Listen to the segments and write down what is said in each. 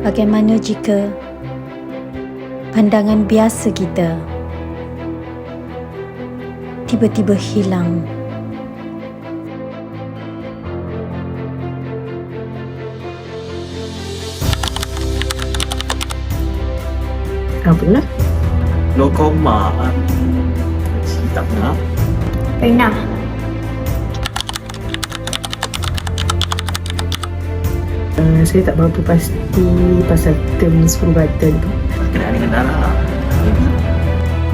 Bagaimana jika pandangan biasa kita tiba-tiba hilang? Pernah? Glaukoma. Tak pernah. Pernah. Saya tak berapa pasti pasal term perubatan tu. Kena dengan darah. Maybe.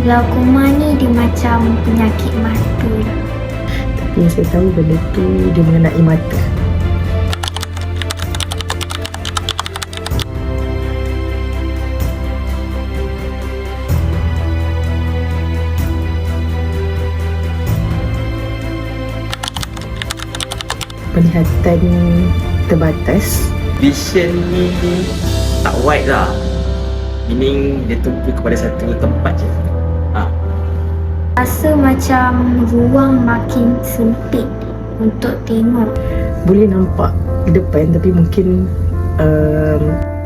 Glaukoma ni dia macam penyakit mata. Tapi yang saya tahu benda tu dia mengenai mata. Penglihatan terbatas. Vision ni tak wide lah. Meaning dia tumpu kepada satu tempat je. Rasa macam ruang makin sempit untuk tengok. Boleh nampak ke depan tapi mungkin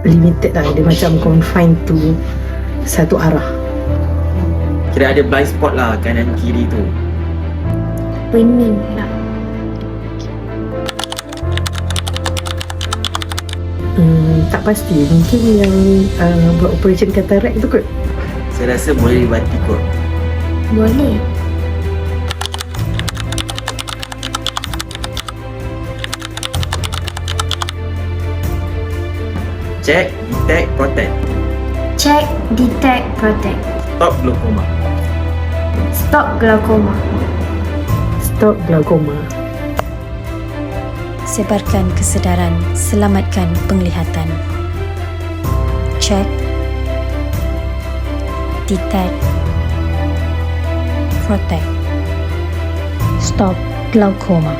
limited lah. Dia macam confined to satu arah. Kira ada blind spot lah kanan kiri tu. Pening lah. Tak pasti. Mungkin yang buat operation katarak tu kot. Saya rasa boleh dibati kot. Boleh. Check, detect, protect. Check, detect, protect. Stop glaukoma. Stop glaukoma. Stop glaukoma. Sebarkan kesedaran, selamatkan penglihatan. Check, detect, protect. Stop glaukoma.